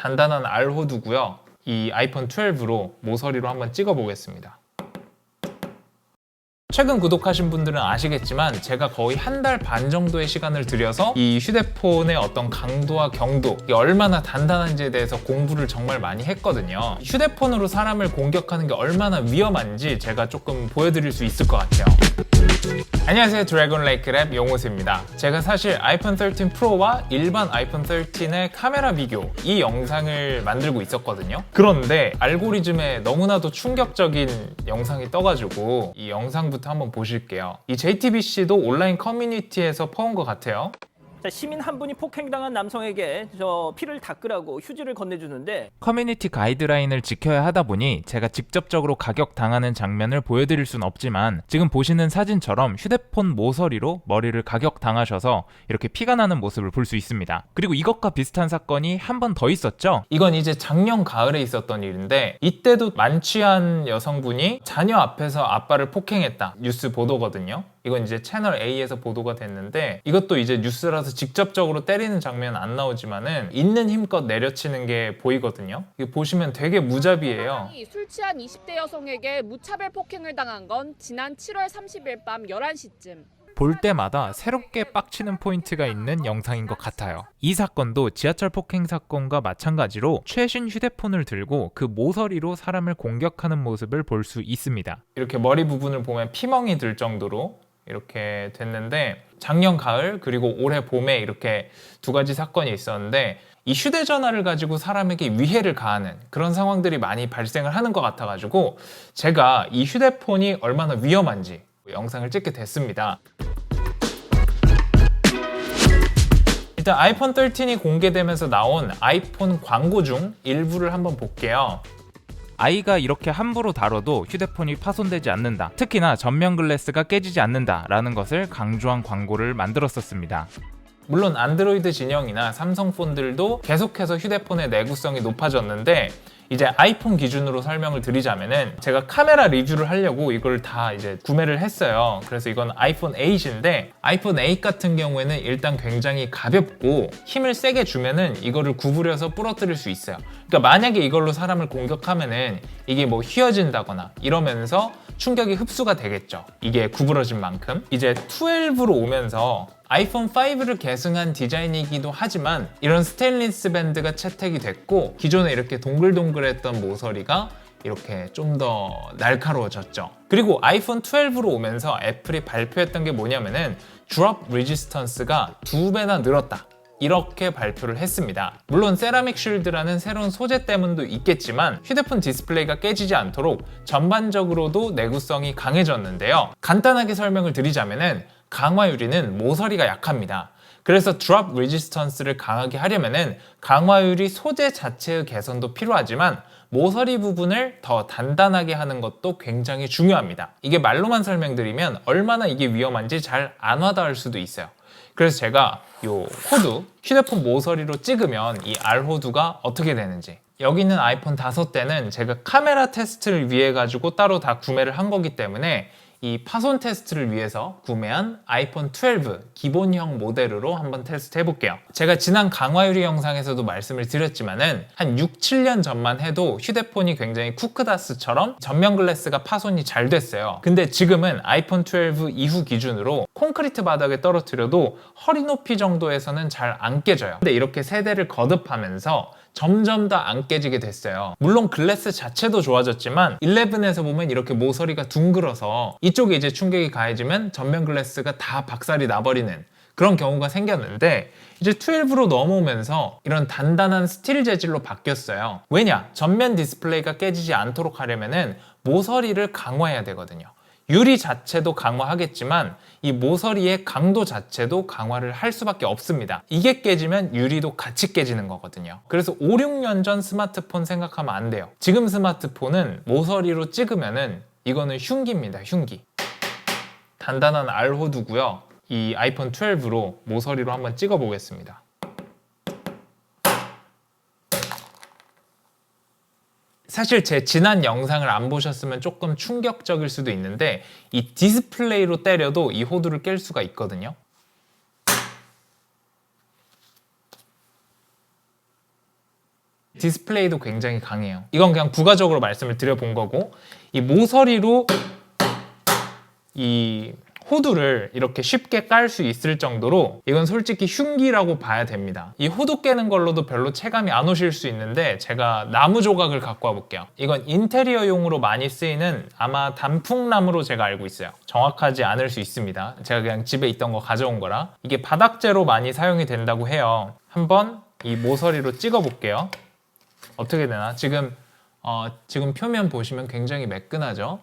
단단한 R 호두고요. 이 아이폰 12로 모서리로 한번 찍어 보겠습니다. 최근 구독하신 분들은 아시겠지만 제가 거의 한 달 반 정도의 시간을 들여서 이 휴대폰의 어떤 강도와 경도, 이게 얼마나 단단한지에 대해서 공부를 정말 많이 했거든요. 휴대폰으로 사람을 공격하는 게 얼마나 위험한지 제가 조금 보여드릴 수 있을 것 같아요. 안녕하세요, 드래곤 레이크 랩 용호수입니다. 제가 사실 아이폰 13 프로와 일반 아이폰 13의 카메라 비교, 이 영상을 만들고 있었거든요. 그런데 알고리즘에 너무나도 충격적인 영상이 떠가지고 이 영상부터 한번 보실게요. 이 JTBC도 온라인 커뮤니티에서 퍼온 것 같아요. 자, 시민 한 분이 폭행당한 남성에게 피를 닦으라고 휴지를 건네주는데 커뮤니티 가이드라인을 지켜야 하다 보니 제가 직접적으로 가격당하는 장면을 보여드릴 순 없지만 지금 보시는 사진처럼 휴대폰 모서리로 머리를 가격당하셔서 이렇게 피가 나는 모습을 볼 수 있습니다. 그리고 이것과 비슷한 사건이 한 번 더 있었죠? 이건 이제 작년 가을에 있었던 일인데 이때도 만취한 여성분이 자녀 앞에서 아빠를 폭행했다, 뉴스 보도거든요. 이건 이제 채널 A에서 보도가 됐는데 이것도 이제 뉴스라서 직접적으로 때리는 장면은 안 나오지만은 있는 힘껏 내려치는 게 보이거든요. 이거 보시면 되게 무자비해요. 술 취한 20대 여성에게 무차별 폭행을 당한 건 지난 7월 30일 밤 11시쯤. 볼 때마다 새롭게 빡치는 포인트가 있는 영상인 것 같아요. 이 사건도 지하철 폭행 사건과 마찬가지로 최신 휴대폰을 들고 그 모서리로 사람을 공격하는 모습을 볼 수 있습니다. 이렇게 머리 부분을 보면 피멍이 들 정도로 이렇게 됐는데 작년 가을 그리고 올해 봄에 이렇게 두 가지 사건이 있었는데 이 휴대전화를 가지고 사람에게 위해를 가하는 그런 상황들이 많이 발생을 하는 것 같아가지고 제가 이 휴대폰이 얼마나 위험한지 영상을 찍게 됐습니다. 일단 아이폰 13이 공개되면서 나온 아이폰 광고 중 일부를 한번 볼게요. 아이가 이렇게 함부로 다뤄도 휴대폰이 파손되지 않는다. 특히나 전면 글래스가 깨지지 않는다 라는 것을 강조한 광고를 만들었었습니다. 물론 안드로이드 진영이나 삼성폰들도 계속해서 휴대폰의 내구성이 높아졌는데 이제 아이폰 기준으로 설명을 드리자면은 제가 카메라 리뷰를 하려고 이걸 다 이제 구매를 했어요. 그래서 이건 아이폰 8인데 아이폰 8 같은 경우에는 일단 굉장히 가볍고 힘을 세게 주면은 이거를 구부려서 부러뜨릴 수 있어요. 그러니까 만약에 이걸로 사람을 공격하면은 이게 뭐 휘어진다거나 이러면서 충격이 흡수가 되겠죠. 이게 구부러진 만큼. 이제 12로 오면서 아이폰 5를 계승한 디자인이기도 하지만 이런 스테인리스 밴드가 채택이 됐고 기존에 이렇게 동글동글했던 모서리가 이렇게 좀 더 날카로워졌죠. 그리고 아이폰 12로 오면서 애플이 발표했던 게 뭐냐면은 드롭 레지스턴스가 2배나 늘었다, 이렇게 발표를 했습니다. 물론 세라믹 쉴드라는 새로운 소재 때문도 있겠지만 휴대폰 디스플레이가 깨지지 않도록 전반적으로도 내구성이 강해졌는데요. 간단하게 설명을 드리자면은 강화유리는 모서리가 약합니다. 그래서 드롭 레지스턴스를 강하게 하려면은 강화유리 소재 자체의 개선도 필요하지만 모서리 부분을 더 단단하게 하는 것도 굉장히 중요합니다. 이게 말로만 설명드리면 얼마나 이게 위험한지 잘 안 와닿을 수도 있어요. 그래서 제가 요 호두, 휴대폰 모서리로 찍으면 이 R 호두가 어떻게 되는지, 여기 있는 아이폰 5대는 제가 카메라 테스트를 위해 가지고 따로 다 구매를 한 거기 때문에 이 파손 테스트를 위해서 구매한 아이폰 12 기본형 모델으로 한번 테스트 해볼게요. 제가 지난 강화유리 영상에서도 말씀을 드렸지만은 한 6, 7년 전만 해도 휴대폰이 굉장히 쿠크다스처럼 전면 글래스가 파손이 잘 됐어요. 근데 지금은 아이폰 12 이후 기준으로 콘크리트 바닥에 떨어뜨려도 허리 높이 정도에서는 잘 안 깨져요. 근데 이렇게 세대를 거듭하면서 점점 더 안 깨지게 됐어요. 물론 글래스 자체도 좋아졌지만 11에서 보면 이렇게 모서리가 둥글어서 이쪽에 이제 충격이 가해지면 전면 글래스가 다 박살이 나버리는 그런 경우가 생겼는데 이제 12로 넘어오면서 이런 단단한 스틸 재질로 바뀌었어요. 왜냐? 전면 디스플레이가 깨지지 않도록 하려면은 모서리를 강화해야 되거든요. 유리 자체도 강화하겠지만 이 모서리의 강도 자체도 강화를 할 수밖에 없습니다. 이게 깨지면 유리도 같이 깨지는 거거든요. 그래서 5, 6년 전 스마트폰 생각하면 안 돼요. 지금 스마트폰은 모서리로 찍으면은 이거는 흉기입니다, 흉기. 단단한 R 호두고요. 이 아이폰 12로 모서리로 한번 찍어 보겠습니다. 사실 제 지난 영상을 안 보셨으면 조금 충격적일 수도 있는데 이 디스플레이로 때려도 이 호두를 깰 수가 있거든요. 디스플레이도 굉장히 강해요. 이건 그냥 부가적으로 말씀을 드려본 거고, 이 모서리로 이 호두를 이렇게 쉽게 깔 수 있을 정도로 이건 솔직히 흉기라고 봐야 됩니다. 이 호두 깨는 걸로도 별로 체감이 안 오실 수 있는데 제가 나무 조각을 갖고 와볼게요. 이건 인테리어용으로 많이 쓰이는 아마 단풍나무로 제가 알고 있어요. 정확하지 않을 수 있습니다. 제가 그냥 집에 있던 거 가져온 거라. 이게 바닥재로 많이 사용이 된다고 해요. 한번 이 모서리로 찍어 볼게요. 어떻게 되나? 지금 표면 보시면 굉장히 매끈하죠?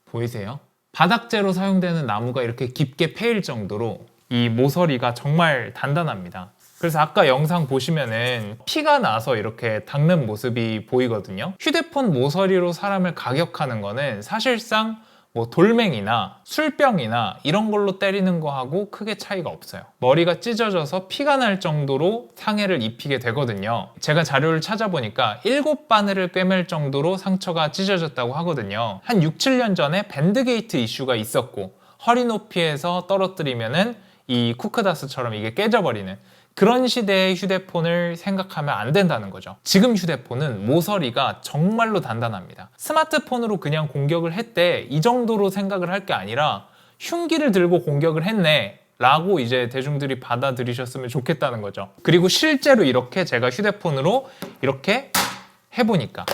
보이세요? 바닥재로 사용되는 나무가 이렇게 깊게 패일 정도로 이 모서리가 정말 단단합니다. 그래서 아까 영상 보시면은 피가 나서 이렇게 닦는 모습이 보이거든요. 휴대폰 모서리로 사람을 가격하는 거는 사실상 뭐 돌멩이나 술병이나 이런 걸로 때리는 거하고 크게 차이가 없어요. 머리가 찢어져서 피가 날 정도로 상해를 입히게 되거든요. 제가 자료를 찾아보니까 7바늘을 꿰맬 정도로 상처가 찢어졌다고 하거든요. 한 6, 7년 전에 밴드게이트 이슈가 있었고 허리 높이에서 떨어뜨리면은 이 쿠크다스처럼 이게 깨져버리는 그런 시대의 휴대폰을 생각하면 안 된다는 거죠. 지금 휴대폰은 모서리가 정말로 단단합니다. 스마트폰으로 그냥 공격을 했대 이 정도로 생각을 할 게 아니라 흉기를 들고 공격을 했네 라고 이제 대중들이 받아들이셨으면 좋겠다는 거죠. 그리고 실제로 이렇게 제가 휴대폰으로 이렇게 해보니까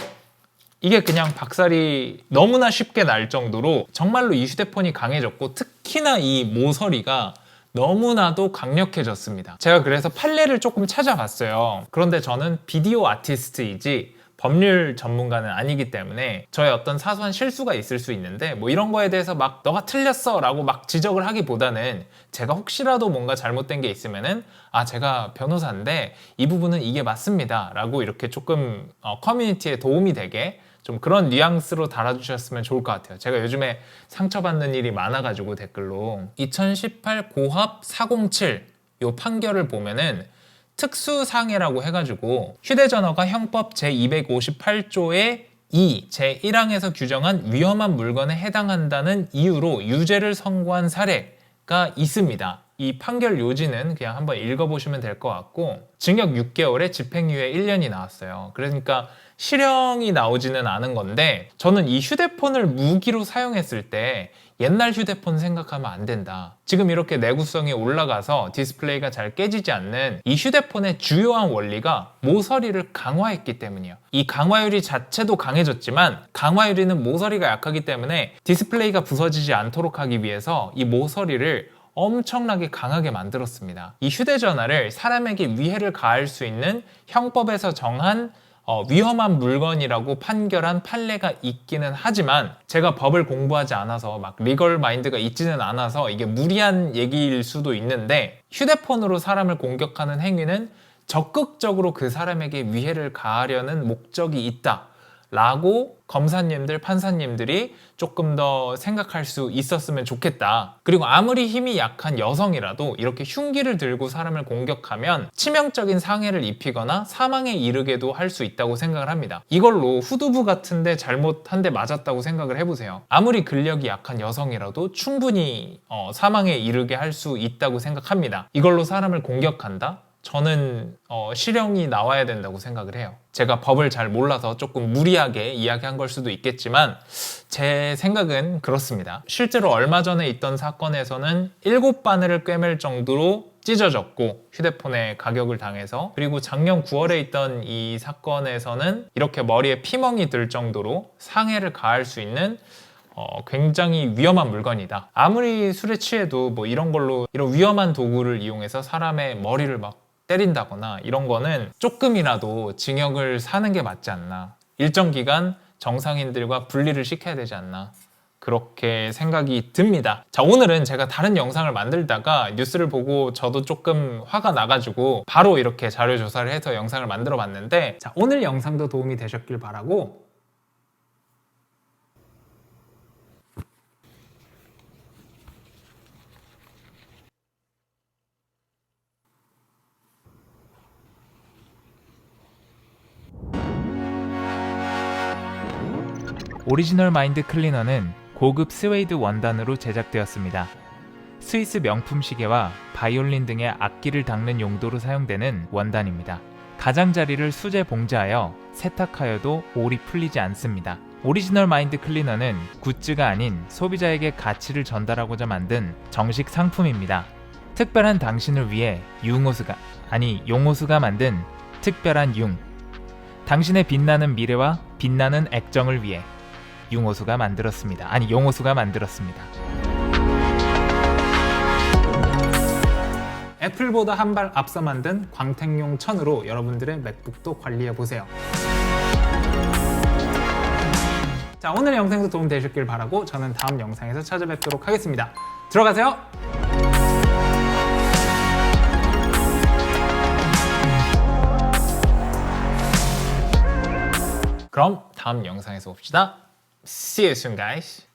이게 그냥 박살이 너무나 쉽게 날 정도로 정말로 이 휴대폰이 강해졌고 특히나 이 모서리가 너무나도 강력해졌습니다. 제가 그래서 판례를 조금 찾아봤어요. 그런데 저는 비디오 아티스트이지 법률 전문가는 아니기 때문에 저의 어떤 사소한 실수가 있을 수 있는데 뭐 이런 거에 대해서 막 너가 틀렸어 라고 막 지적을 하기보다는 제가 혹시라도 뭔가 잘못된 게 있으면은 제가 변호사인데 이 부분은 이게 맞습니다 라고 이렇게 조금 커뮤니티에 도움이 되게 좀 그런 뉘앙스로 달아주셨으면 좋을 것 같아요. 제가 요즘에 상처받는 일이 많아가지고 댓글로 2018 고합 407 요 판결을 보면은 특수상해라고 해가지고 휴대전화가 형법 제258조의 2 제1항에서 규정한 위험한 물건에 해당한다는 이유로 유죄를 선고한 사례가 있습니다. 이 판결 요지는 그냥 한번 읽어보시면 될 것 같고 징역 6개월에 집행유예 1년이 나왔어요. 그러니까 실형이 나오지는 않은 건데 저는 이 휴대폰을 무기로 사용했을 때 옛날 휴대폰 생각하면 안 된다. 지금 이렇게 내구성이 올라가서 디스플레이가 잘 깨지지 않는 이 휴대폰의 주요한 원리가 모서리를 강화했기 때문이에요. 이 강화유리 자체도 강해졌지만 강화유리는 모서리가 약하기 때문에 디스플레이가 부서지지 않도록 하기 위해서 이 모서리를 엄청나게 강하게 만들었습니다. 이 휴대전화를 사람에게 위해를 가할 수 있는 형법에서 정한 위험한 물건이라고 판결한 판례가 있기는 하지만 제가 법을 공부하지 않아서 막 리걸 마인드가 있지는 않아서 이게 무리한 얘기일 수도 있는데 휴대폰으로 사람을 공격하는 행위는 적극적으로 그 사람에게 위해를 가하려는 목적이 있다 라고 검사님들, 판사님들이 조금 더 생각할 수 있었으면 좋겠다. 그리고 아무리 힘이 약한 여성이라도 이렇게 흉기를 들고 사람을 공격하면 치명적인 상해를 입히거나 사망에 이르게도 할 수 있다고 생각을 합니다. 이걸로 후두부 같은데 잘못 한 대 맞았다고 생각을 해보세요. 아무리 근력이 약한 여성이라도 충분히 사망에 이르게 할 수 있다고 생각합니다. 이걸로 사람을 공격한다? 저는 실형이 나와야 된다고 생각을 해요. 제가 법을 잘 몰라서 조금 무리하게 이야기한 걸 수도 있겠지만 제 생각은 그렇습니다. 실제로 얼마 전에 있던 사건에서는 7바늘을 꿰맬 정도로 찢어졌고 휴대폰에 가격을 당해서, 그리고 작년 9월에 있던 이 사건에서는 이렇게 머리에 피멍이 들 정도로 상해를 가할 수 있는 굉장히 위험한 물건이다. 아무리 술에 취해도 뭐 이런 걸로 이런 위험한 도구를 이용해서 사람의 머리를 막 때린다거나 이런 거는 조금이라도 징역을 사는 게 맞지 않나. 일정 기간 정상인들과 분리를 시켜야 되지 않나. 그렇게 생각이 듭니다. 자, 오늘은 제가 다른 영상을 만들다가 뉴스를 보고 저도 조금 화가 나가지고 바로 이렇게 자료 조사를 해서 영상을 만들어 봤는데, 자, 오늘 영상도 도움이 되셨길 바라고, 오리지널 마인드 클리너는 고급 스웨이드 원단으로 제작되었습니다. 스위스 명품 시계와 바이올린 등의 악기를 닦는 용도로 사용되는 원단입니다. 가장자리를 수제 봉제하여 세탁하여도 올이 풀리지 않습니다. 오리지널 마인드 클리너는 굿즈가 아닌 소비자에게 가치를 전달하고자 만든 정식 상품입니다. 특별한 당신을 위해 용호수가 만든 특별한 융. 당신의 빛나는 미래와 빛나는 액정을 위해 용호수가 만들었습니다. 애플보다 한 발 앞서 만든 광택용 천으로 여러분들의 맥북도 관리해보세요. 자, 오늘의 영상도 도움 되셨길 바라고 저는 다음 영상에서 찾아뵙도록 하겠습니다. 들어가세요! 그럼 다음 영상에서 봅시다. See you soon, guys.